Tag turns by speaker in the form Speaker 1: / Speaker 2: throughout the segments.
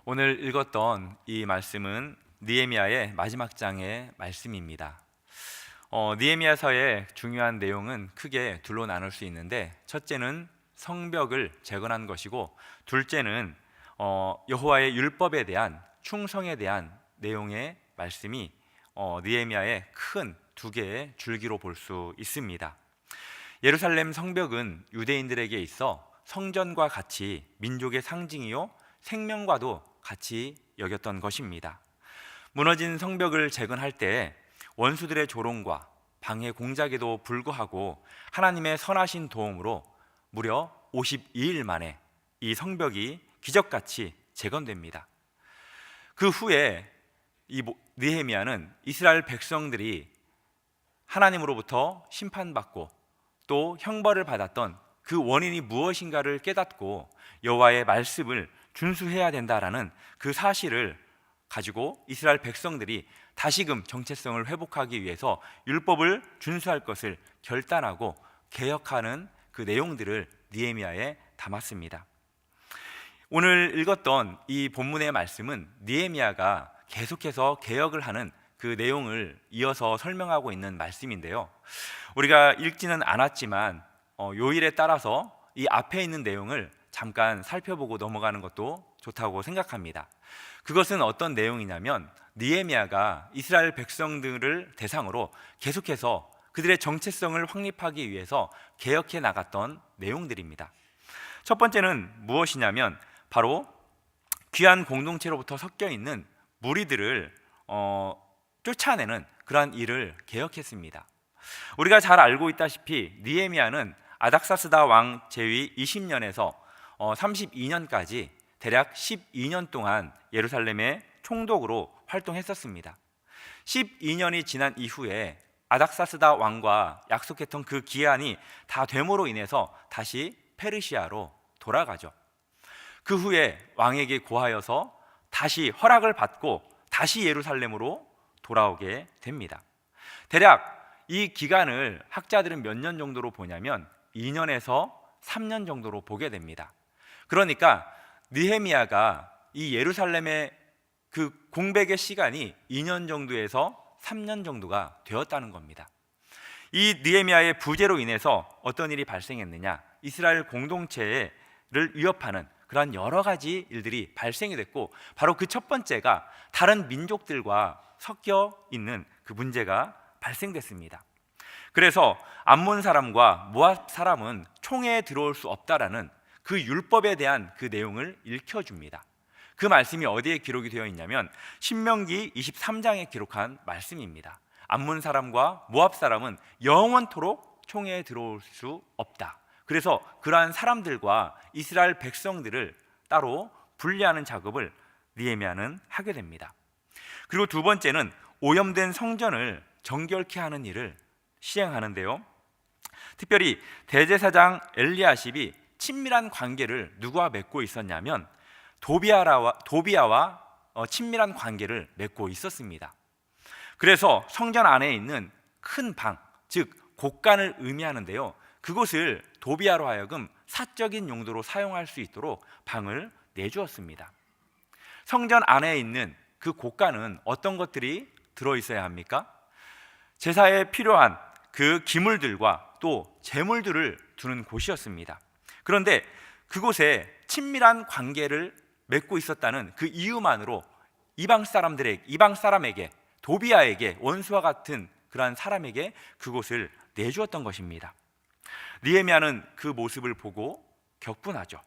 Speaker 1: 오늘 읽었던 이 말씀은 느헤미야의 마지막 장의 말씀입니다. 느헤미야서의 중요한 내용은 크게 둘로 나눌 수 있는데, 첫째는 성벽을 재건한 것이고, 둘째는 여호와의 율법에 대한 충성에 대한 내용의 말씀이 느헤미야의 큰 두 개의 줄기로 볼 수 있습니다. 예루살렘 성벽은 유대인들에게 있어 성전과 같이 민족의 상징이요 생명과도 같이 여겼던 것입니다. 무너진 성벽을 재건할 때 원수들의 조롱과 방해 공작에도 불구하고 하나님의 선하신 도움으로 무려 52일 만에 이 성벽이 기적같이 재건됩니다. 그 후에 이 느헤미야는 이스라엘 백성들이 하나님으로부터 심판받고 또 형벌을 받았던 그 원인이 무엇인가를 깨닫고 여호와의 말씀을 준수해야 된다라는 그 사실을 가지고 이스라엘 백성들이 다시금 정체성을 회복하기 위해서 율법을 준수할 것을 결단하고 개혁하는 그 내용들을 느헤미야에 담았습니다. 오늘 읽었던 이 본문의 말씀은 느헤미야가 계속해서 개혁을 하는 그 내용을 이어서 설명하고 있는 말씀인데요, 우리가 읽지는 않았지만 요일에 따라서 이 앞에 있는 내용을 잠깐 살펴보고 넘어가는 것도 좋다고 생각합니다. 그것은 어떤 내용이냐면, 느헤미야가 이스라엘 백성들을 대상으로 계속해서 그들의 정체성을 확립하기 위해서 개혁해 나갔던 내용들입니다. 첫 번째는 무엇이냐면, 바로 귀한 공동체로부터 섞여 있는 무리들을 쫓아내는 그러한 일을 개혁했습니다. 우리가 잘 알고 있다시피 느헤미야는 아닥사스다 왕 제위 20년에서 32년까지 대략 12년 동안 예루살렘의 총독으로 활동했었습니다. 12년이 지난 이후에 아닥사스다 왕과 약속했던 그 기한이 다 됨으로 인해서 다시 페르시아로 돌아가죠. 그 후에 왕에게 고하여서 다시 허락을 받고 다시 예루살렘으로 돌아오게 됩니다. 대략 이 기간을 학자들은 몇 년 정도로 보냐면 2년에서 3년 정도로 보게 됩니다. 그러니까 느헤미야가 이 예루살렘의 그 공백의 시간이 2년 정도에서 3년 정도가 되었다는 겁니다. 이 느헤미야의 부재로 인해서 어떤 일이 발생했느냐, 이스라엘 공동체를 위협하는 그러한 여러 가지 일들이 발생이 됐고, 바로 그 첫 번째가 다른 민족들과 섞여 있는 그 문제가 발생됐습니다. 그래서 암몬 사람과 모압 사람은 총회에 들어올 수 없다라는 그 율법에 대한 그 내용을 읽혀줍니다. 그 말씀이 어디에 기록이 되어 있냐면 신명기 23장에 기록한 말씀입니다. 암몬 사람과 모압 사람은 영원토록 총회에 들어올 수 없다. 그래서 그러한 사람들과 이스라엘 백성들을 따로 분리하는 작업을 느헤미야는 하게 됩니다. 그리고 두 번째는 오염된 성전을 정결케 하는 일을 시행하는데요, 특별히 대제사장 엘리야십이 친밀한 관계를 누구와 맺고 있었냐면 도비야와 친밀한 관계를 맺고 있었습니다. 그래서 성전 안에 있는 큰 방, 즉 곳간을 의미하는데요, 그곳을 도비야로 하여금 사적인 용도로 사용할 수 있도록 방을 내주었습니다. 성전 안에 있는 그 곳간은 어떤 것들이 들어있어야 합니까? 제사에 필요한 그 기물들과 또 제물들을 두는 곳이었습니다. 그런데 그곳에 친밀한 관계를 맺고 있었다는 그 이유만으로 이방 사람에게, 도비야에게, 원수와 같은 그러한 사람에게 그곳을 내주었던 것입니다. 느헤미야는 그 모습을 보고 격분하죠.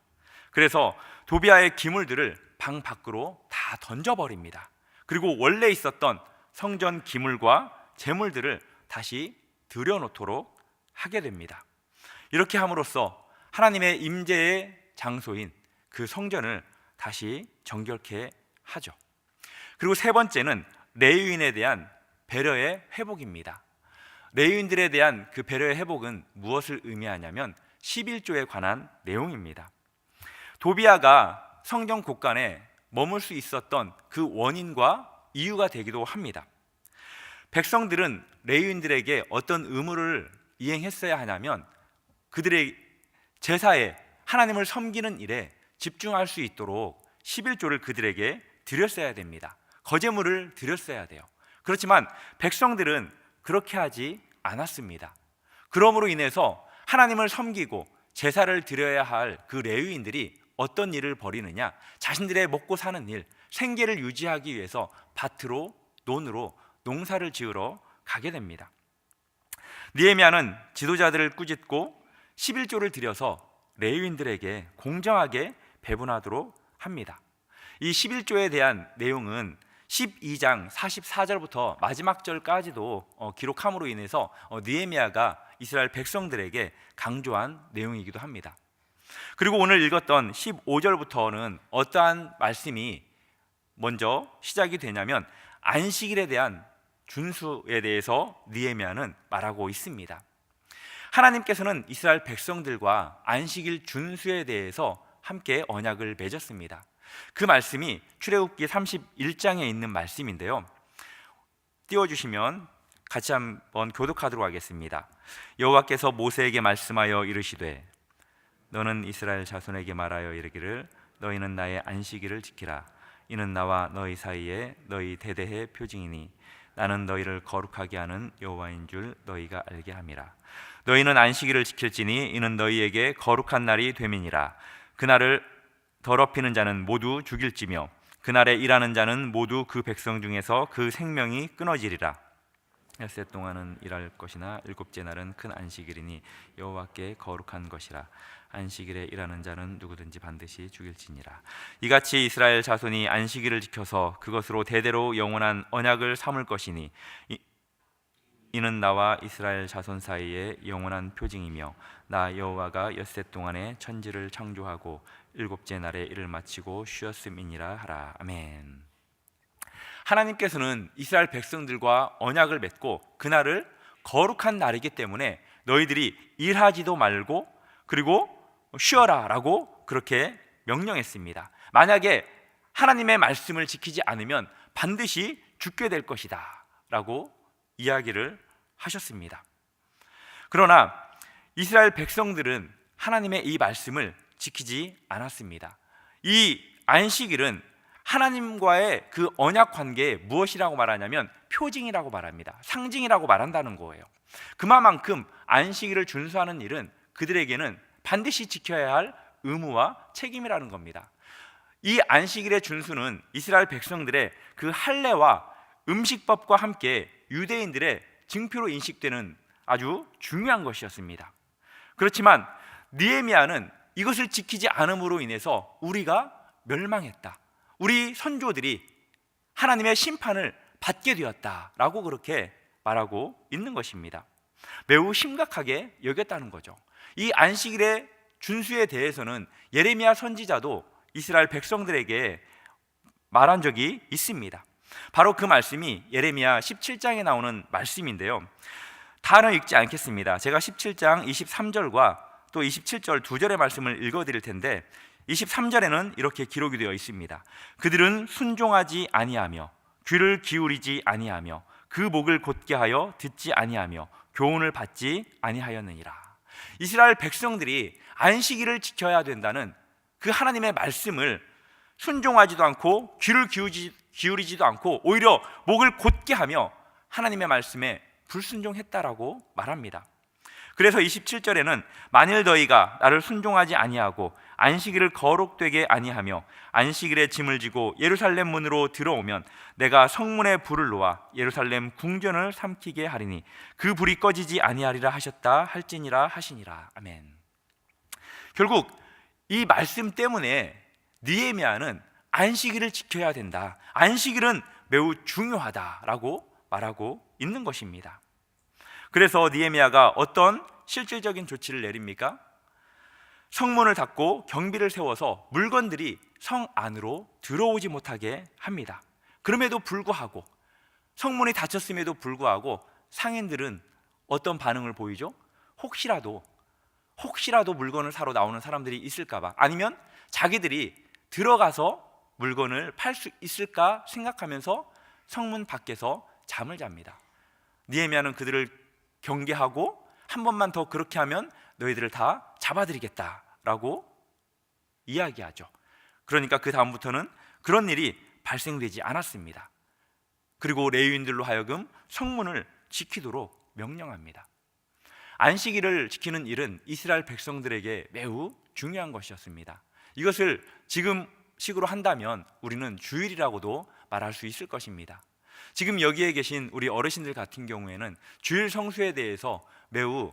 Speaker 1: 그래서 도비야의 기물들을 방 밖으로 다 던져버립니다. 그리고 원래 있었던 성전 기물과 제물들을 다시 들여놓도록 하게 됩니다. 이렇게 함으로써 하나님의 임재의 장소인 그 성전을 다시 정결케 하죠. 그리고 세 번째는 레위인에 대한 배려의 회복입니다. 레위인들에 대한 그 배려의 회복은 무엇을 의미하냐면 11조에 관한 내용입니다. 도비야가 성전 곳간에 머물 수 있었던 그 원인과 이유가 되기도 합니다. 백성들은 레위인들에게 어떤 의무를 이행했어야 하냐면 그들의 제사에, 하나님을 섬기는 일에 집중할 수 있도록 11조를 그들에게 드렸어야 됩니다. 거제물을 드렸어야 돼요. 그렇지만 백성들은 그렇게 하지 않았습니다. 그러므로 인해서 하나님을 섬기고 제사를 드려야 할 그 레위인들이 어떤 일을 벌이느냐, 자신들의 먹고 사는 일, 생계를 유지하기 위해서 밭으로, 논으로 농사를 지으러 가게 됩니다. 느헤미야는 지도자들을 꾸짖고 11조를 드려서 레위인들에게 공정하게 배분하도록 합니다. 이 11조에 대한 내용은 12장 44절부터 마지막 절까지도 기록함으로 인해서 느헤미야가 이스라엘 백성들에게 강조한 내용이기도 합니다. 그리고 오늘 읽었던 15절부터는 어떠한 말씀이 먼저 시작이 되냐면 안식일에 대한 준수에 대해서 느헤미야는 말하고 있습니다. 하나님께서는 이스라엘 백성들과 안식일 준수에 대해서 함께 언약을 맺었습니다. 그 말씀이 출애굽기 31장에 있는 말씀인데요. 띄워주시면 같이 한번 교독하도록 하겠습니다. 여호와께서 모세에게 말씀하여 이르시되 너는 이스라엘 자손에게 말하여 이르기를 너희는 나의 안식일을 지키라. 이는 나와 너희 사이에 너희 대대의 표징이니 나는 너희를 거룩하게 하는 여호와인 줄 너희가 알게 함이라. 너희는 안식일을 지킬지니 이는 너희에게 거룩한 날이 됨이니라. 그날을 더럽히는 자는 모두 죽일지며 그날에 일하는 자는 모두 그 백성 중에서 그 생명이 끊어지리라. 엿새 동안은 일할 것이나 일곱째 날은 큰 안식일이니 여호와께 거룩한 것이라. 안식일에 일하는 자는 누구든지 반드시 죽일지니라. 이같이 이스라엘 자손이 안식일을 지켜서 그것으로 대대로 영원한 언약을 삼을 것이니 이는 나와 이스라엘 자손 사이에 영원한 표징이며 나 여호와가 엿새 동안에 천지를 창조하고 일곱째 날에 일을 마치고 쉬었음이니라 하라. 아멘. 하나님께서는 이스라엘 백성들과 언약을 맺고 그날을 거룩한 날이기 때문에 너희들이 일하지도 말고 그리고 쉬어라 라고 그렇게 명령했습니다. 만약에 하나님의 말씀을 지키지 않으면 반드시 죽게 될 것이다 라고 이야기를 하셨습니다. 그러나 이스라엘 백성들은 하나님의 이 말씀을 지키지 않았습니다. 이 안식일은 하나님과의 그 언약 관계에 무엇이라고 말하냐면 표징이라고 말합니다. 상징이라고 말한다는 거예요. 그만큼 안식일을 준수하는 일은 그들에게는 반드시 지켜야 할 의무와 책임이라는 겁니다. 이 안식일의 준수는 이스라엘 백성들의 그 할례와 음식법과 함께 유대인들의 증표로 인식되는 아주 중요한 것이었습니다. 그렇지만 느헤미야는 이것을 지키지 않음으로 인해서 우리가 멸망했다, 우리 선조들이 하나님의 심판을 받게 되었다라고 그렇게 말하고 있는 것입니다. 매우 심각하게 여겼다는 거죠. 이 안식일의 준수에 대해서는 예레미야 선지자도 이스라엘 백성들에게 말한 적이 있습니다. 바로 그 말씀이 예레미야 17장에 나오는 말씀인데요. 다는 읽지 않겠습니다. 제가 17장 23절과 또 27절 두 절의 말씀을 읽어드릴 텐데 23절에는 이렇게 기록이 되어 있습니다. 그들은 순종하지 아니하며 귀를 기울이지 아니하며 그 목을 곧게 하여 듣지 아니하며 교훈을 받지 아니하였느니라. 이스라엘 백성들이 안식일을 지켜야 된다는 그 하나님의 말씀을 순종하지도 않고 귀를 기울이지도 않고 오히려 목을 곧게 하며 하나님의 말씀에 불순종했다라고 말합니다. 그래서 27절에는 만일 너희가 나를 순종하지 아니하고 안식일을 거룩되게 아니하며 안식일에 짐을 지고 예루살렘 문으로 들어오면 내가 성문에 불을 놓아 예루살렘 궁전을 삼키게 하리니 그 불이 꺼지지 아니하리라 하셨다 할지니라 하시니라. 아멘. 결국 이 말씀 때문에 느헤미야는 안식일을 지켜야 된다, 안식일은 매우 중요하다라고 말하고 있는 것입니다. 그래서 느헤미야가 어떤 실질적인 조치를 내립니까? 성문을 닫고 경비를 세워서 물건들이 성 안으로 들어오지 못하게 합니다. 그럼에도 불구하고, 성문이 닫혔음에도 불구하고 상인들은 어떤 반응을 보이죠? 혹시라도 물건을 사러 나오는 사람들이 있을까봐, 아니면 자기들이 들어가서 물건을 팔 수 있을까 생각하면서 성문 밖에서 잠을 잡니다. 느헤미야는 그들을 경계하고 한 번만 더 그렇게 하면 너희들을 다 잡아들이겠다라고 이야기하죠. 그러니까 그 다음부터는 그런 일이 발생되지 않았습니다. 그리고 레위인들로 하여금 성문을 지키도록 명령합니다. 안식일을 지키는 일은 이스라엘 백성들에게 매우 중요한 것이었습니다. 이것을 지금 식으로 한다면 우리는 주일이라고도 말할 수 있을 것입니다. 지금 여기에 계신 우리 어르신들 같은 경우에는 주일 성수에 대해서 매우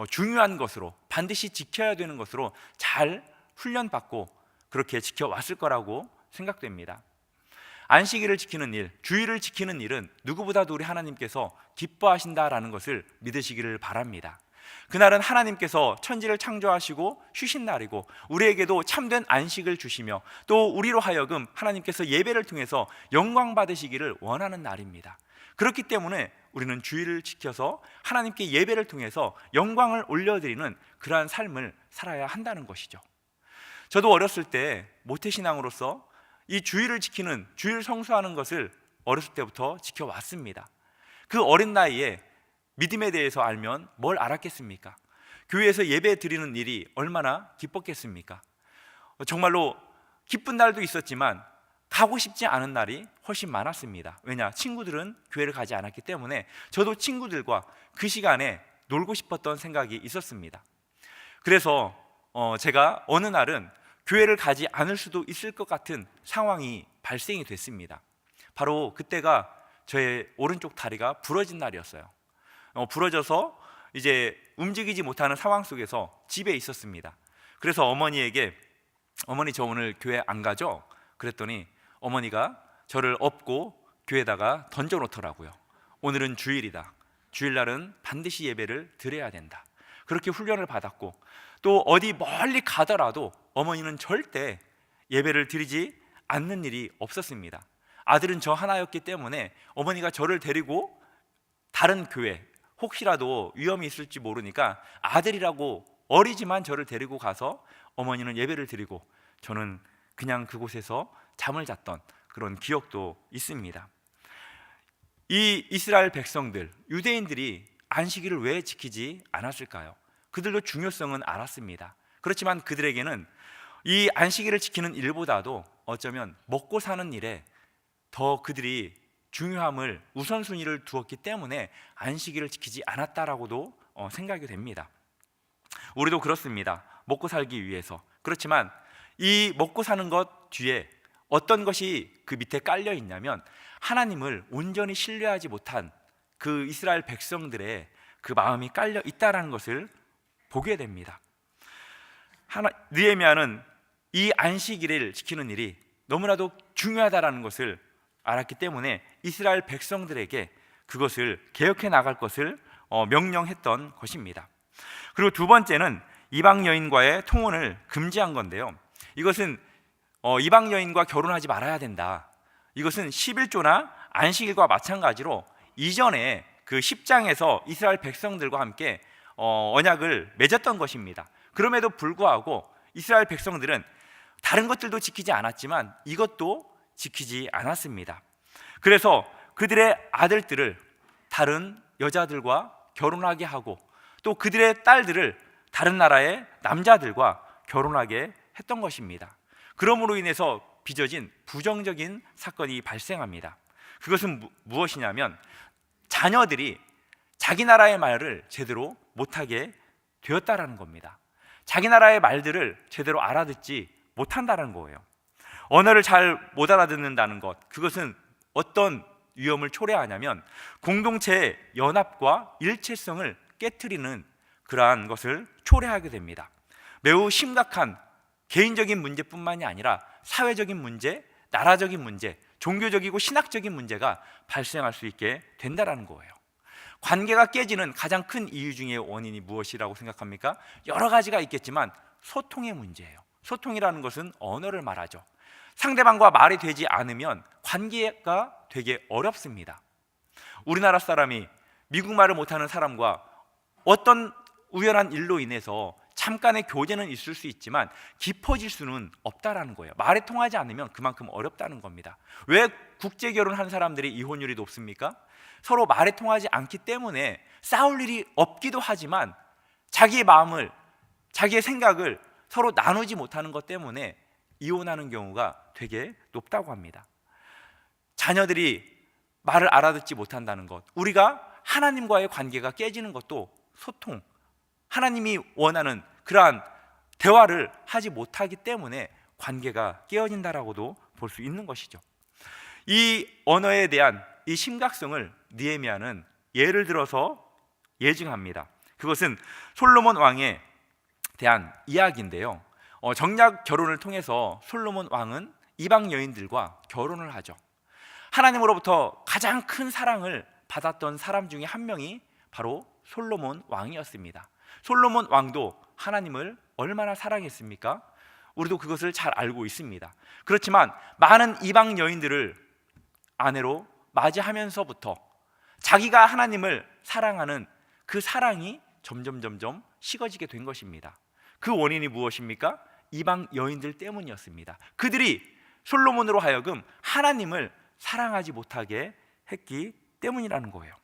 Speaker 1: 중요한 것으로, 반드시 지켜야 되는 것으로 잘 훈련받고 그렇게 지켜왔을 거라고 생각됩니다. 안식일을 지키는 일, 주일을 지키는 일은 누구보다도 우리 하나님께서 기뻐하신다라는 것을 믿으시기를 바랍니다. 그날은 하나님께서 천지를 창조하시고 쉬신 날이고 우리에게도 참된 안식을 주시며 또 우리로 하여금 하나님께서 예배를 통해서 영광 받으시기를 원하는 날입니다. 그렇기 때문에 우리는 주일을 지켜서 하나님께 예배를 통해서 영광을 올려드리는 그러한 삶을 살아야 한다는 것이죠. 저도 어렸을 때 모태신앙으로서 이 주일을 지키는, 주일 성수하는 것을 어렸을 때부터 지켜왔습니다. 그 어린 나이에 믿음에 대해서 알면 뭘 알았겠습니까? 교회에서 예배 드리는 일이 얼마나 기뻤겠습니까? 정말로 기쁜 날도 있었지만 가고 싶지 않은 날이 훨씬 많았습니다. 왜냐? 친구들은 교회를 가지 않았기 때문에 저도 친구들과 그 시간에 놀고 싶었던 생각이 있었습니다. 그래서 제가 어느 날은 교회를 가지 않을 수도 있을 것 같은 상황이 발생이 됐습니다. 바로 그때가 저의 오른쪽 다리가 부러진 날이었어요. 부러져서 이제 움직이지 못하는 상황 속에서 집에 있었습니다. 그래서 어머니에게 어머니 저 오늘 교회 안 가죠? 그랬더니 어머니가 저를 업고 교회에다가 던져놓더라고요. 오늘은 주일이다. 주일날은 반드시 예배를 드려야 된다. 그렇게 훈련을 받았고 또 어디 멀리 가더라도 어머니는 절대 예배를 드리지 않는 일이 없었습니다. 아들은 저 하나였기 때문에 어머니가 저를 데리고 다른 교회, 혹시라도 위험이 있을지 모르니까 아들이라고 어리지만 저를 데리고 가서 어머니는 예배를 드리고 저는 그냥 그곳에서 잠을 잤던 그런 기억도 있습니다. 이 이스라엘 백성들, 유대인들이 안식일을 왜 지키지 않았을까요? 그들도 중요성은 알았습니다. 그렇지만 그들에게는 이 안식일을 지키는 일보다도 어쩌면 먹고 사는 일에 더 그들이 중요함을, 우선순위를 두었기 때문에 안식일을 지키지 않았다라고도 생각이 됩니다. 우리도 그렇습니다. 먹고 살기 위해서. 그렇지만 이 먹고 사는 것 뒤에 어떤 것이 그 밑에 깔려 있냐면 하나님을 온전히 신뢰하지 못한 그 이스라엘 백성들의 그 마음이 깔려 있다라는 것을 보게 됩니다. 느헤미야는 이 안식일을 지키는 일이 너무나도 중요하다라는 것을 알았기 때문에 이스라엘 백성들에게 그것을 개혁해 나갈 것을 명령했던 것입니다. 그리고 두 번째는 이방 여인과의 통혼을 금지한 건데요. 이것은 이방 여인과 결혼하지 말아야 된다. 이것은 11조나 안식일과 마찬가지로 이전에 그 10장에서 이스라엘 백성들과 함께 언약을 맺었던 것입니다. 그럼에도 불구하고 이스라엘 백성들은 다른 것들도 지키지 않았지만 이것도 지키지 않았습니다. 그래서 그들의 아들들을 다른 여자들과 결혼하게 하고 또 그들의 딸들을 다른 나라의 남자들과 결혼하게 했던 것입니다. 그러므로 인해서 빚어진 부정적인 사건이 발생합니다. 그것은 무엇이냐면 자녀들이 자기 나라의 말을 제대로 못하게 되었다라는 겁니다. 자기 나라의 말들을 제대로 알아듣지 못한다는 거예요. 언어를 잘 못 알아듣는다는 것, 그것은 어떤 위험을 초래하냐면 공동체의 연합과 일체성을 깨트리는 그러한 것을 초래하게 됩니다. 매우 심각한 개인적인 문제뿐만이 아니라 사회적인 문제, 나라적인 문제, 종교적이고 신학적인 문제가 발생할 수 있게 된다는 거예요. 관계가 깨지는 가장 큰 이유 중에 원인이 무엇이라고 생각합니까? 여러 가지가 있겠지만 소통의 문제예요. 소통이라는 것은 언어를 말하죠. 상대방과 말이 되지 않으면 관계가 되게 어렵습니다. 우리나라 사람이 미국 말을 못하는 사람과 어떤 우연한 일로 인해서 잠깐의 교제는 있을 수 있지만 깊어질 수는 없다라는 거예요. 말이 통하지 않으면 그만큼 어렵다는 겁니다. 왜 국제 결혼한 사람들이 이혼율이 높습니까? 서로 말이 통하지 않기 때문에 싸울 일이 없기도 하지만 자기의 마음을, 자기의 생각을 서로 나누지 못하는 것 때문에 이혼하는 경우가 되게 높다고 합니다. 자녀들이 말을 알아듣지 못한다는 것, 우리가 하나님과의 관계가 깨지는 것도 소통, 하나님이 원하는 그러한 대화를 하지 못하기 때문에 관계가 깨어진다라고도 볼 수 있는 것이죠. 이 언어에 대한 이 심각성을 느헤미야는 예를 들어서 예증합니다. 그것은 솔로몬 왕에 대한 이야기인데요. 정략 결혼을 통해서 솔로몬 왕은 이방 여인들과 결혼을 하죠. 하나님으로부터 가장 큰 사랑을 받았던 사람 중에 한 명이 바로 솔로몬 왕이었습니다. 솔로몬 왕도 하나님을 얼마나 사랑했습니까? 우리도 그것을 잘 알고 있습니다. 그렇지만 많은 이방 여인들을 아내로 맞이하면서부터 자기가 하나님을 사랑하는 그 사랑이 점점 식어지게 된 것입니다. 그 원인이 무엇입니까? 이방 여인들 때문이었습니다. 그들이 솔로몬으로 하여금 하나님을 사랑하지 못하게 했기 때문이라는 거예요.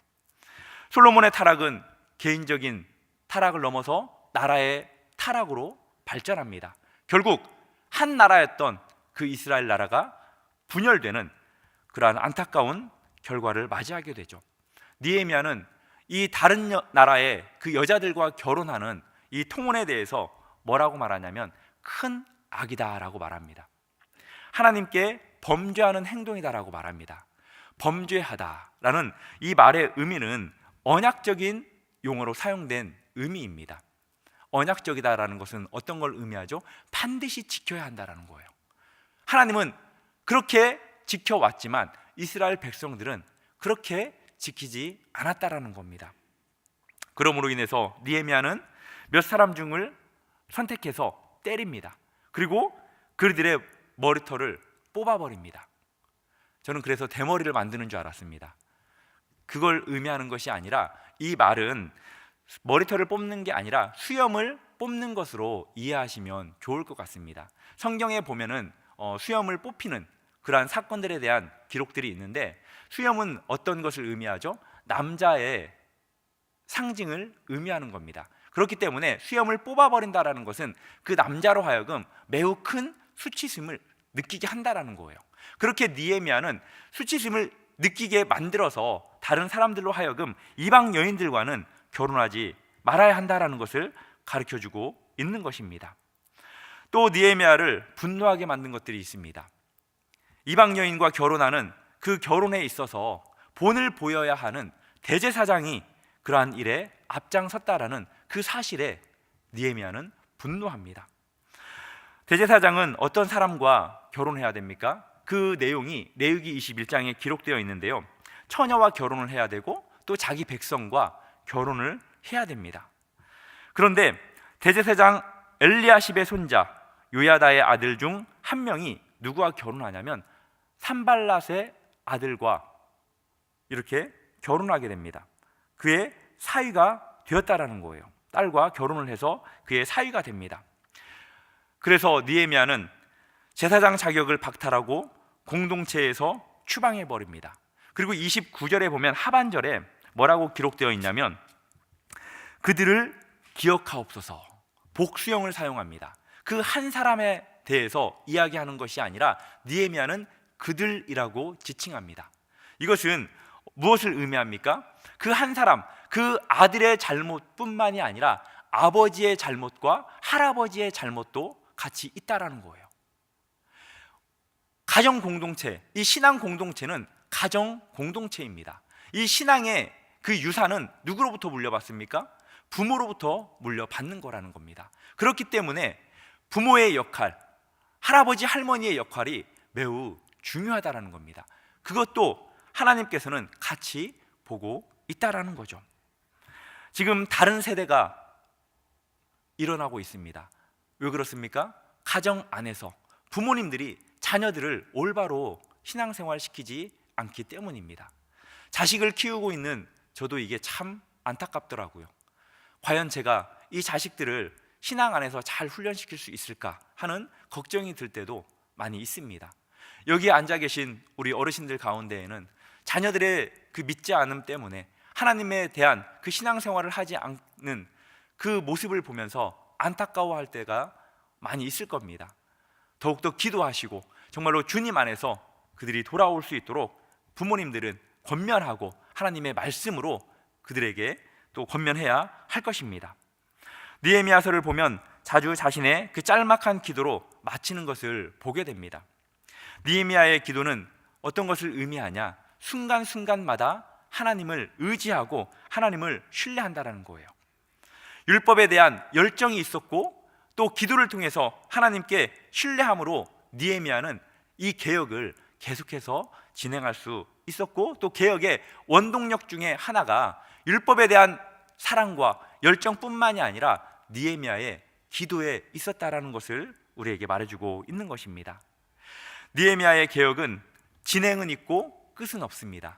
Speaker 1: 솔로몬의 타락은 개인적인 타락을 넘어서 나라의 타락으로 발전합니다. 결국 한 나라였던 그 이스라엘 나라가 분열되는 그러한 안타까운 결과를 맞이하게 되죠. 느헤미야는 이 다른 나라의 그 여자들과 결혼하는 이 통혼에 대해서 뭐라고 말하냐면 큰 악이다라고 말합니다. 하나님께 범죄하는 행동이다라고 말합니다. 범죄하다라는 이 말의 의미는 언약적인 용어로 사용된 의미입니다. 언약적이다라는 것은 어떤 걸 의미하죠? 반드시 지켜야 한다라는 거예요. 하나님은 그렇게 지켜왔지만 이스라엘 백성들은 그렇게 지키지 않았다라는 겁니다. 그러므로 인해서 느헤미야는 몇 사람 중을 선택해서 때립니다. 그리고 그들의 머리털을 뽑아버립니다. 저는 그래서 대머리를 만드는 줄 알았습니다. 그걸 의미하는 것이 아니라 이 말은 머리털을 뽑는 게 아니라 수염을 뽑는 것으로 이해하시면 좋을 것 같습니다. 성경에 보면은 수염을 뽑히는 그러한 사건들에 대한 기록들이 있는데 수염은 어떤 것을 의미하죠? 남자의 상징을 의미하는 겁니다. 그렇기 때문에 수염을 뽑아버린다라는 것은 그 남자로 하여금 매우 큰 수치심을 느끼게 한다라는 거예요. 그렇게 느헤미야는 수치심을 느끼게 만들어서 다른 사람들로 하여금 이방 여인들과는 결혼하지 말아야 한다라는 것을 가르쳐주고 있는 것입니다. 또 느헤미야를 분노하게 만든 것들이 있습니다. 이방 여인과 결혼하는 그 결혼에 있어서 본을 보여야 하는 대제사장이 그러한 일에 앞장섰다라는 그 사실에 느헤미야는 분노합니다. 대제사장은 어떤 사람과 결혼해야 됩니까? 그 내용이 레위기 21장에 기록되어 있는데요. 처녀와 결혼을 해야 되고 또 자기 백성과 결혼을 해야 됩니다. 그런데 대제사장 엘리야십의 손자 요야다의 아들 중 한 명이 누구와 결혼하냐면 산발랏의 아들과 이렇게 결혼하게 됩니다. 그의 사위가 되었다라는 거예요. 딸과 결혼을 해서 그의 사위가 됩니다. 그래서 느헤미야는 제사장 자격을 박탈하고 공동체에서 추방해 버립니다. 그리고 29절에 보면 하반절에 뭐라고 기록되어 있냐면 그들을 기억하옵소서, 복수형을 사용합니다. 그 한 사람에 대해서 이야기하는 것이 아니라 느헤미야는 그들이라고 지칭합니다. 이것은 무엇을 의미합니까? 그 한 사람, 그 아들의 잘못뿐만이 아니라 아버지의 잘못과 할아버지의 잘못도 같이 있다라는 거예요. 가정 공동체, 이 신앙 공동체는 가정 공동체입니다. 이 신앙의 그 유산은 누구로부터 물려받습니까? 부모로부터 물려받는 거라는 겁니다. 그렇기 때문에 부모의 역할, 할아버지 할머니의 역할이 매우 중요하다라는 겁니다. 그것도 하나님께서는 같이 보고 있다라는 거죠. 지금 다른 세대가 일어나고 있습니다. 왜 그렇습니까? 가정 안에서 부모님들이 자녀들을 올바로 신앙생활 시키지 않기 때문입니다. 자식을 키우고 있는 저도 이게 참 안타깝더라고요. 과연 제가 이 자식들을 신앙 안에서 잘 훈련시킬 수 있을까 하는 걱정이 들 때도 많이 있습니다. 여기 앉아 계신 우리 어르신들 가운데에는 자녀들의 그 믿지 않음 때문에 하나님에 대한 그 신앙생활을 하지 않는 그 모습을 보면서 안타까워할 때가 많이 있을 겁니다. 더욱더 기도하시고 정말로 주님 안에서 그들이 돌아올 수 있도록 부모님들은 권면하고 하나님의 말씀으로 그들에게 또 권면해야 할 것입니다. 느헤미야서를 보면 자주 자신의 그 짤막한 기도로 마치는 것을 보게 됩니다. 느헤미야의 기도는 어떤 것을 의미하냐? 순간순간마다 하나님을 의지하고 하나님을 신뢰한다는 거예요. 율법에 대한 열정이 있었고 또 기도를 통해서 하나님께 신뢰함으로 느헤미야는 이 개혁을 계속해서 진행할 수 있었고, 또 개혁의 원동력 중에 하나가 율법에 대한 사랑과 열정뿐만이 아니라 느헤미야의 기도에 있었다라는 것을 우리에게 말해주고 있는 것입니다. 느헤미야의 개혁은 진행은 있고 끝은 없습니다.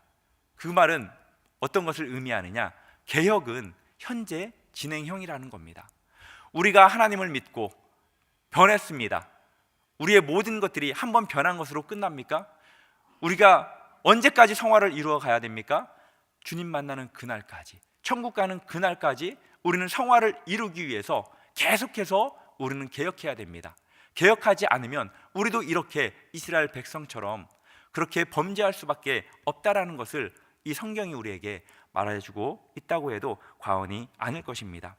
Speaker 1: 그 말은 어떤 것을 의미하느냐? 개혁은 현재 진행형이라는 겁니다. 우리가 하나님을 믿고 변했습니다. 우리의 모든 것들이 한번 변한 것으로 끝납니까? 우리가 언제까지 성화를 이루어 가야 됩니까? 주님 만나는 그날까지, 천국 가는 그날까지 우리는 성화를 이루기 위해서 계속해서 우리는 개혁해야 됩니다. 개혁하지 않으면 우리도 이렇게 이스라엘 백성처럼 그렇게 범죄할 수밖에 없다라는 것을 이 성경이 우리에게 말해주고 있다고 해도 과언이 아닐 것입니다.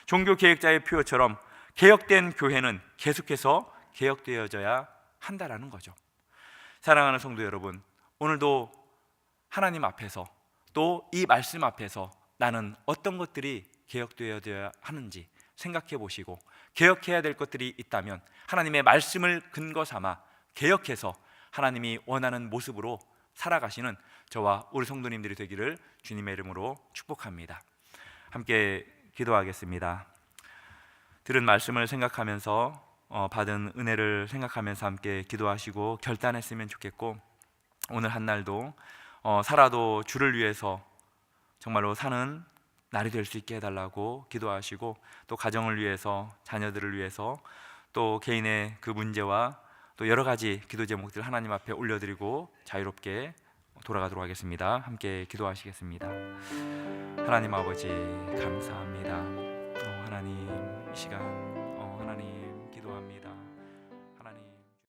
Speaker 1: 종교 개혁자의 표어처럼 개혁된 교회는 계속해서 개혁되어져야 한다라는 거죠. 사랑하는 성도 여러분, 오늘도 하나님 앞에서 또 이 말씀 앞에서 나는 어떤 것들이 개혁되어져야 하는지 생각해 보시고, 개혁해야 될 것들이 있다면 하나님의 말씀을 근거 삼아 개혁해서 하나님이 원하는 모습으로 살아가시는 저와 우리 성도님들이 되기를 주님의 이름으로 축복합니다. 함께 기도하겠습니다. 들은 말씀을 생각하면서 받은 은혜를 생각하면서 함께 기도하시고 결단했으면 좋겠고, 오늘 한 날도 살아도 주를 위해서 정말로 사는 날이 될 수 있게 해달라고 기도하시고, 또 가정을 위해서, 자녀들을 위해서, 또 개인의 그 문제와 또 여러 가지 기도 제목들 하나님 앞에 올려드리고 자유롭게 돌아가도록 하겠습니다. 함께 기도하시겠습니다. 하나님 아버지 감사합니다. 하나님 이 시간